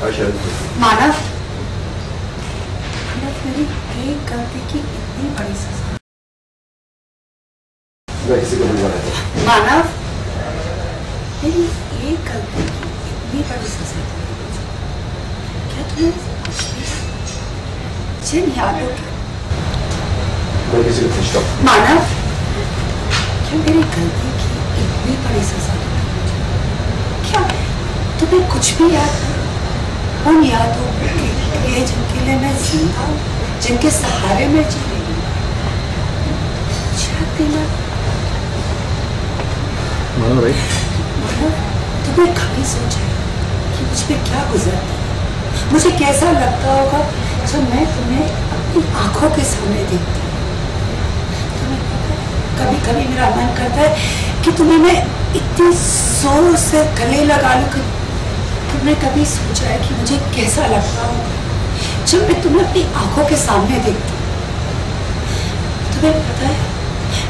मानव, मेरी एक गलती की इतनी बड़ी सजा। किसी को मानव, मेरी एक गलती की इतनी बड़ी सजा। क्या तुम्हें जिन यादों की मानव, क्या मेरी गलती की इतनी बड़ी सजा? क्या तुम्हें कुछ भी याद है? उन यादों के लिए जिनके लिए मैं जिंदा हूँ, जिनके सहारे में जी रही हूँ। मानो भाई, तुमने कभी सोचा कि मुझ पे क्या गुजरता है, मुझे कैसा लगता होगा जब मैं तुम्हें अपनी आंखों के सामने देखती हूँ? तुम्हें पता है, कभी कभी मेरा मन करता है कि तुम्हें मैं इतनी जोर से गले लगा लूं कि तुमने कभी सोचा है कि मुझे कैसा लगता होगा जब मैं तुम्हें अपनी आंखों के सामने देखती हूँ? तुम्हें पता है,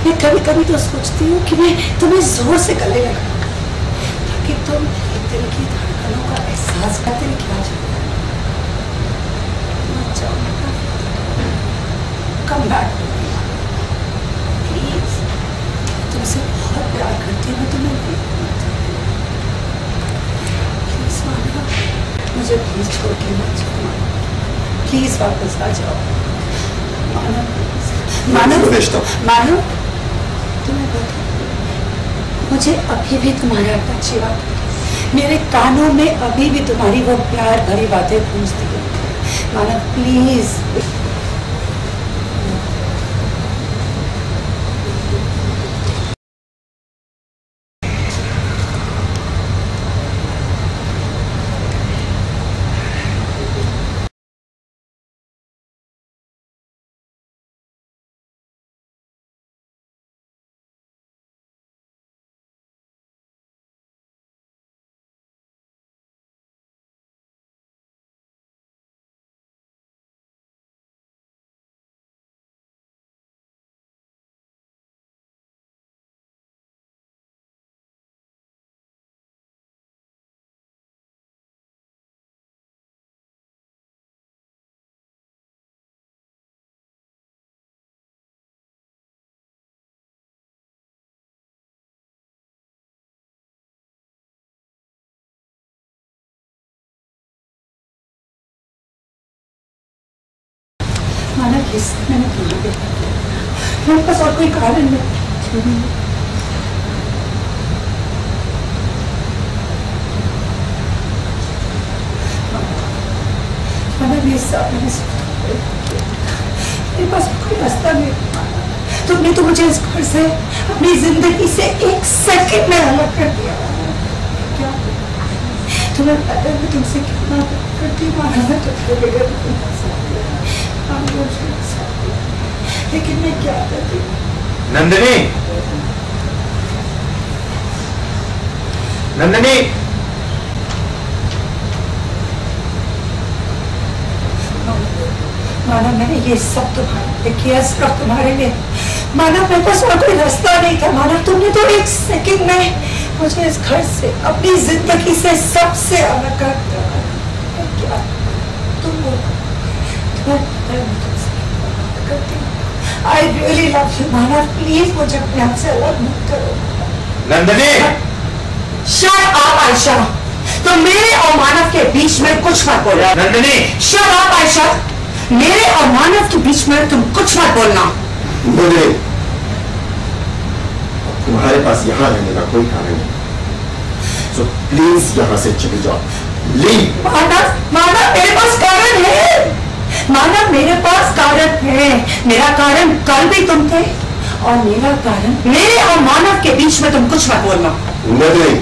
मैं कभी कभी तो सोचती हूँ कि मैं तुम्हें जोर से गले लगाऊं ताकि तुम दिल की धड़कनों का एहसास करते हुए क्या जाओ। कम बैक प्लीज, तुमसे बहुत प्यार करती हूँ, तुम्हें प्लीज माना, मुझे प्लीज छोड़ के मत जाओ। प्लीज वापस आ जाओ। मानो, मानो, तुम्हें पता, मुझे अभी भी तुम्हारे अच्छी बात, मेरे कानों में अभी भी तुम्हारी वो प्यार भरी बातें गूंजती है। मानो प्लीज। माना किस मैंने तुम्हें देखा, मेरे पास और कोई कारण नहीं। माना मेरे पास कोई रास्ता नहीं। तुमने तो मुझे इस घर से, अपनी जिंदगी से एक सेकंड में अलग कर दिया। क्या तुम्हें पता है मैं तुमसे कितना करती हूँ? माना मैं तुझे बगैर लेकिन मैं क्या करती हूँ? नंदिनी, नंदिनी, माना मैंने ये सब तुम्हारे लिए किया, सिर्फ तुम्हारे लिए। माना मेरे पास और कोई रास्ता नहीं था। माना तुमने तो एक सेकंड में मुझे इस घर से, अपनी जिंदगी से सबसे अलग कर दिया। क्या I really love you, माना प्लीज मुझे अपने आप से अलग मत करो। Nandini, Shut up, Ayesha. तो मेरे और मानव के बीच में कुछ मत बोलना। Nandini, Shut up, Ayesha. मेरे और मानव के बीच में तुम कुछ मत बोलना। नंदिनी, तुम्हारे पास यहाँ रहने का कोई कारण नहीं, so प्लीज यहाँ से चले जाओ। लीव। मानव, मानव मेरे पास कारण है। मानव मेरे पास कारण है। मेरा कारण कल भी तुम थे और मेरा कारण मेरे और मानव के बीच में तुम कुछ मत बोलना। नहीं,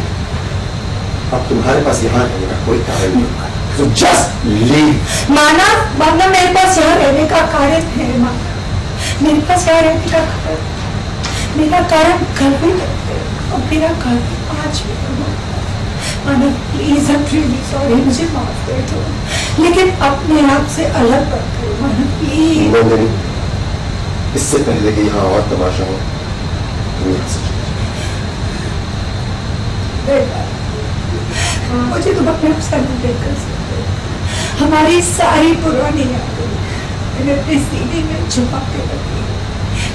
अब तुम्हारे पास यहाँ रहने का कोई कारण नहीं, so just leave। मानव, मानव मेरे पास यहाँ रहने का कारण है। मेरे पास यहाँ रहने का कारण, मेरा कारण कल भी और मेरा कारण आज भी। मानव प्लीज, I'm really sorry, मुझे माफ कर दो, लेकिन अपने आप से अलग मत करो। मानव प्लीज। नंदिनी, इससे पहले कि यहाँ और तमाशा हो, तुम यहाँ से मुझे तुम अपने आप से अलग देख कर सकते हो। हमारी सारी पुरानी यादें मैंने अपने सीने में छुपा के रखी।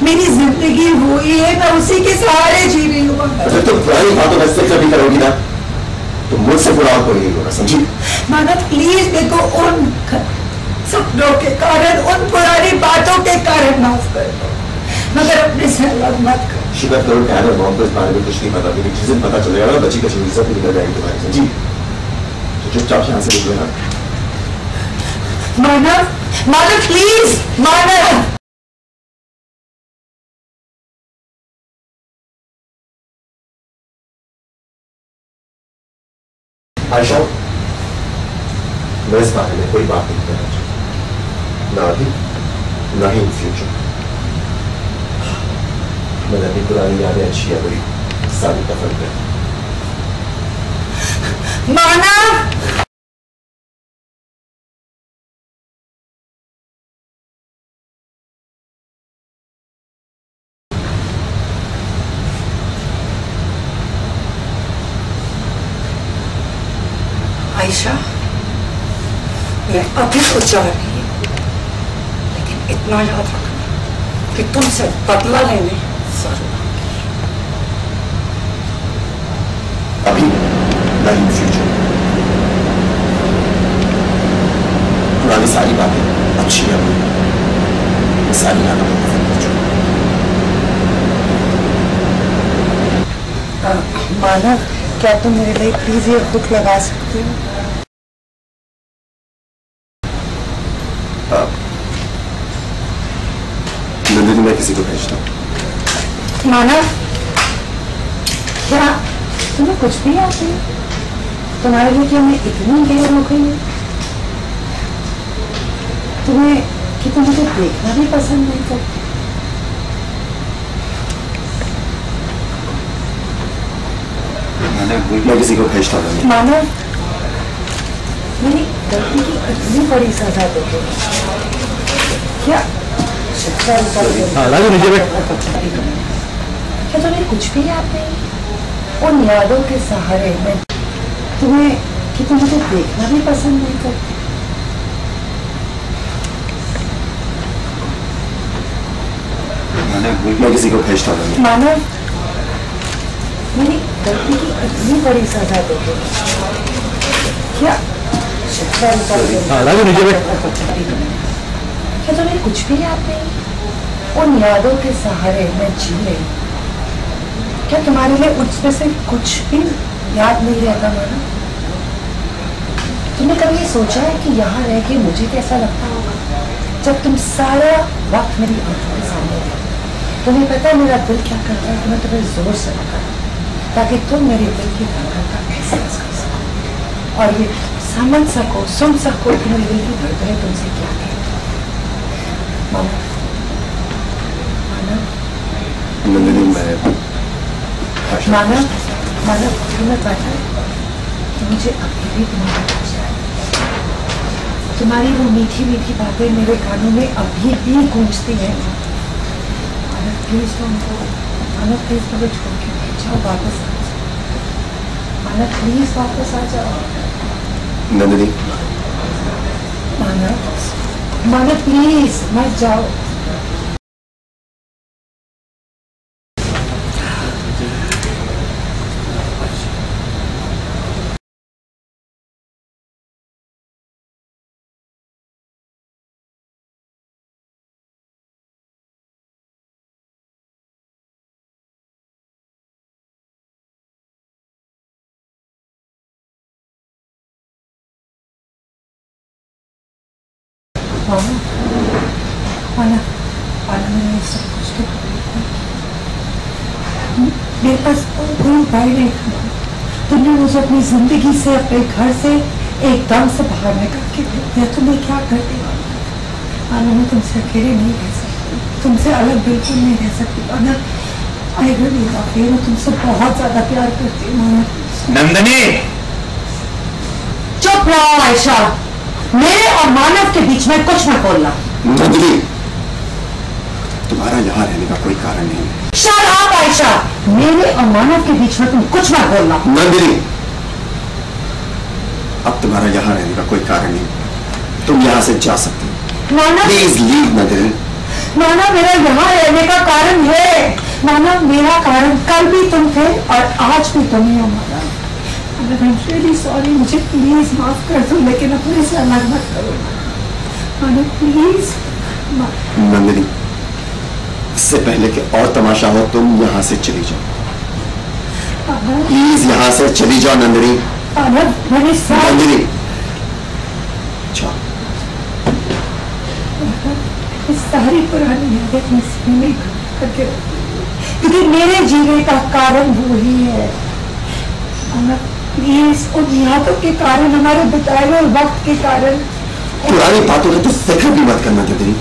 मेरी जिंदगी हुई है, मैं उसी के सहारे जी रही हूँ। अगर तुम पुरानी बातों का जिक्र भी करोगी ना तो मुझसे बुरा और कोई नहीं होगा, समझी? मानव प्लीज मेरे को उन सपनों के कारण, उन पुरानी बातों के कारण माफ कर दो, मगर अपने से अलग मत कर। शिकर करो डैड और मॉम को इस बारे में कुछ नहीं पता, क्योंकि जिस दिन पता चलेगा ना बच्ची का इज्जत निकल जाएगी तुम्हारी, समझी? तो चुपचाप यहाँ से निकलो ना। मानव, मानव प्लीज, मानव। आयशा, मैं इस बारे में कोई बात नहीं करना चाहता, ना अभी ना ही इन फ्यूचर। मैंने अपनी पुरानी यादें अच्छी या बुरी सारी दफन कर। मानव, आयशा, मैं अभी तो जा रही हूँ, लेकिन इतना याद रखना कि तुमसे बदला लेने जरूर आऊंगी। अभी ना इन फ्यूचर। पुरानी सारी बातें अच्छी है, सारी यादें मानव, क्या तुम मेरे लिए प्लीज ये हुक लगा सकते हो? नंदिनी, मैं किसी को भेजता हूँ। मानव, क्या तुम्हें कुछ भी आती है? तुम्हारे लिए क्या मैं इतनी गैर हो गई हूँ तुम्हें कि तुम मुझे देखना भी पसंद नहीं करती? मैं किसी को भेजता हूँ। मानव, मेरी गलती की इतनी बड़ी सजा दोगे क्या? क्या तुम्हें कुछ भी याद नहीं? उन यादों के सहारे मैं तुम्हें कि तुम मुझे देखना भी पसंद नहीं करती? मैं किसी को भेजता हूँ। मानव, मेरी गलती की इतनी बड़ी सजा दोगे क्या? क्या तुम्हें कुछ भी याद नहीं? उन यादों के सहारे मैं जी रही हूँ। क्या तुम्हारे लिए उसमें से कुछ भी याद नहीं रहता? माना, तुमने कभी ये सोचा है कि यहाँ रह के मुझे कैसा लगता होगा जब तुम सारा वक्त मेरी आंखों के सामने थे? तुम्हें पता है मेरा दिल क्या करता है कि मैं तुम्हें जोर से लगाऊं ताकि तुम मेरे दिल की धड़कन का एहसास कर सको और ये समझ सको, सुन सको कि मेरे दिल की धड़कनें तुमसे क्या कहती हैं। मानव, नंदिनी, मैं मानव, मानव, तुम्हें पता है कि मुझे अभी भी तुम्हारा आशा है। तुम्हारी वो मीठी मीठी बातें मेरे कानों में अभी भी गूंजती हैं। मानव प्लीज तुमको, मानव प्लीज मुझे छोड़ के मत जाओ, वापस आ जाओ। मानव प्लीज वापस आ जाओ। नंदिनी, मानव, मानव प्लीज मत जाओ। मानव, मैंने सब कुछ तो मेरे पास कोई उपाय नहीं था। तुमने मुझे अपनी जिंदगी से, अपने घर से एकदम से बाहर निकाल के दे दिया। तुम्हें क्या करती? मानव, मैं तुमसे अकेले नहीं रह सकती, तुमसे अलग बिल्कुल नहीं रह सकती। मानव, आई रियली लव यू, मैं तुमसे बहुत ज्यादा प्यार करती हूँ। मानव। नंदिनी, चुप रहो आयशा, मेरे और मानव के बीच में कुछ मत बोलना। नंदिनी, तुम्हारा यहाँ रहने का कोई कारण नहीं है। शट अप आयशा, मेरे और मानव के बीच में तुम कुछ मत बोलना। नंदिनी, अब तुम्हारा यहाँ रहने का कोई कारण नहीं। तुम यहाँ से जा सकती हो। नाना प्लीज लीव नंदिनी। नाना, मेरा यहाँ रहने का कारण है। नाना, मेरा कारण कल भी तुम थे और आज भी तुम ही हो। नाना, I'm really sorry, मुझे प्लीज माफ कर दो, लेकिन अपने से अलग मत करो। नाना प्लीज। नंदिनी, इससे पहले कि और तमाशा हो, तुम यहाँ से चली जाओ। प्लीज यहाँ से चली जाओ नंदिनी। नंदिनी, इस सारी पुरानी यादें में करके, क्योंकि मेरे जीने का कारण वो ही है। प्लीज, उन यादों के कारण, हमारे बिताए हुए वक्त के कारण, पुरानी बातों का तो जिक्र भी मत करना नंदिनी।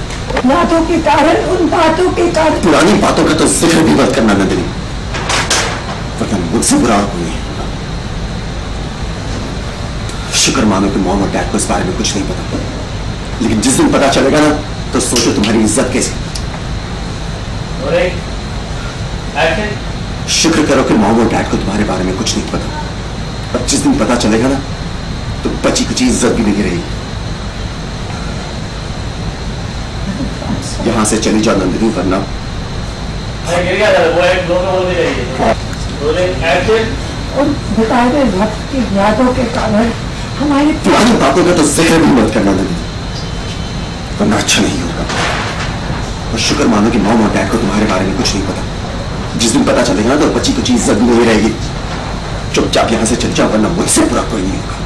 यादों के कारण, उन बातों के कारण, पुरानी बातों का तो जिक्र भी मत करना नंदिनी, वरना मुझसे बुरा कोई है। शुक्र मानो कि मॉम और डैड को इस बारे में कुछ नहीं पता, लेकिन जिस दिन पता चलेगा ना, तो सोचो तुम्हारी इज्जत कैसी। शुक्र करो कि मॉम और डैड को तुम्हारे बारे में कुछ नहीं पता, और जिस दिन पता चलेगा ना, तो बची कुछ इज्जत भी नहीं रहेगी। यहां से चली जाओ नंदिनी, वरना उन बिताए हुए वक्त की यादों के कारण हमारे पुरानी बातों का तो जिक्र भी मत करना नंदिनी, वरना अच्छा नहीं होगा। और शुक्र मानो कि मॉम और डैड को तुम्हारे बारे में कुछ नहीं पता, जिस दिन पता चलेगा ना, तो बची कुछ इज्जत भी नहीं रहेगी। चुपचाप यहां से चल जाओ, वरना मुझसे बुरा कोई नहीं होगा।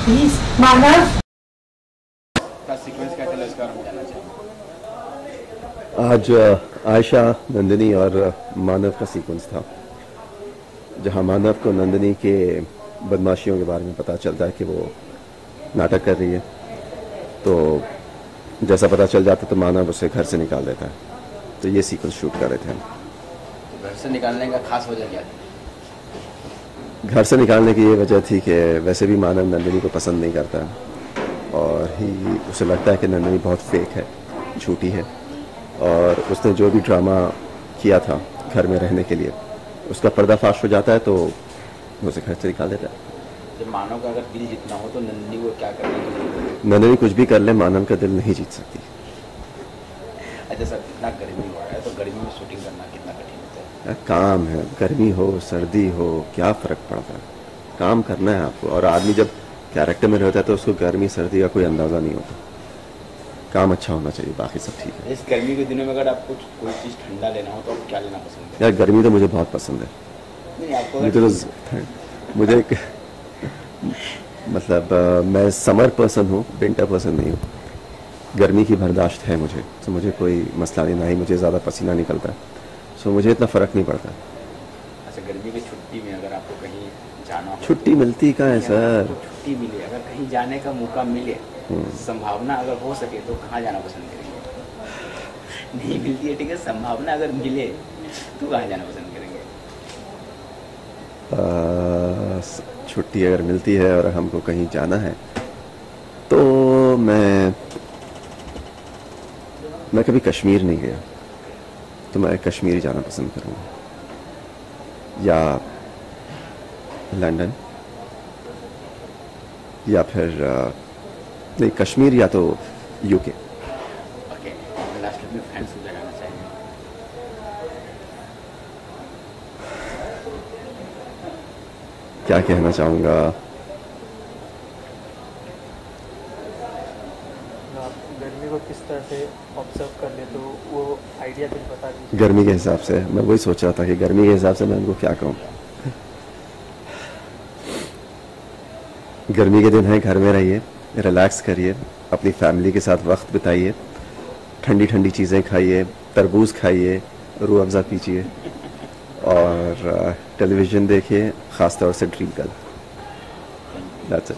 प्लीज मानव। आज आयशा, नंदिनी और मानव का सीक्वेंस था, जहां मानव को नंदिनी के बदमाशियों के बारे में पता चलता है कि वो नाटक कर रही है। तो जैसा पता चल जाता तो मानव उसे घर से निकाल देता है। तो ये सीक्वेंस शूट कर रहे थे हम। घर से निकालने का खास वजह क्या थी? घर से निकालने की ये वजह थी कि वैसे भी मानव नंदिनी को पसंद नहीं करता, और उसे लगता है कि नंदिनी बहुत फेक है, झूठी है, और उसने जो भी ड्रामा किया था घर में रहने के लिए, उसका पर्दाफाश हो जाता है, तो उसे घर से निकाल देता है। जब मानव का अगर दिल जीतना हो तो नंदिनी को क्या करना चाहिए? नंदिनी कुछ भी कर ले, मानव का दिल नहीं जीत सकती। अच्छा सर, इतना गर्मी हो रहा है, तो गर्मी में शूटिंग करना कितना कठिन होता है? काम है, गर्मी हो सर्दी हो क्या फ़र्क पड़ता है, काम करना है आपको। और आदमी जब कैरेक्टर में रहता है तो उसको गर्मी सर्दी का कोई अंदाज़ा नहीं होता। काम अच्छा होना चाहिए, बाकी सब ठीक है। इस गर्मी के दिनों में अगर आपको कोई चीज़ ठंडा लेना हो तो आप क्या लेना पसंद करें? यार गर्मी तो मुझे बहुत पसंद है। नहीं, आपको मुझे मतलब मैं समर पर्सन हूँ, विंटर पर्सन नहीं हूँ। गर्मी की बर्दाश्त है मुझे, तो मुझे कोई मसला नहीं, ना ही मुझे ज़्यादा पसीना निकलता है, सो मुझे इतना फ़र्क नहीं पड़ता। अच्छा, गर्मी की छुट्टी में अगर आपको कहीं जाना हो, छुट्टी मिलती कहाँ है सर? छुट्टी मिले, अगर कहीं जाने का मौका मिले, संभावना अगर हो सके तो कहाँ जाना पसंद करेंगे? नहीं मिलती है, ठीक है, संभावना अगर मिले तो कहाँ जाना पसंद करेंगे? छुट्टी अगर मिलती है और हमको कहीं जाना है तो मैं कभी कश्मीर नहीं गया, तो मैं कश्मीर जाना पसंद करूँगा, या लंदन, या फिर नहीं, कश्मीर या तो यूके। ओके, लास्ट में फैंस को लगाना चाहिए। क्या कहना चाहूँगा, गर्मी को किस तरह से ऑब्जर्व कर ले तो वो आइडिया कुछ बता दीजिए। गर्मी के हिसाब से मैं वही सोच रहा था कि गर्मी के हिसाब से मैं उनको क्या कहूँ। गर्मी के दिन है, घर में रहिए, रिलैक्स करिए, अपनी फैमिली के साथ वक्त बिताइए, ठंडी ठंडी चीज़ें खाइए, तरबूज खाइए, रूह अफ़ज़ा पीजिए, और टेलीविज़न देखिए, ख़ास तौर से ड्रीम गर्ल। That's it.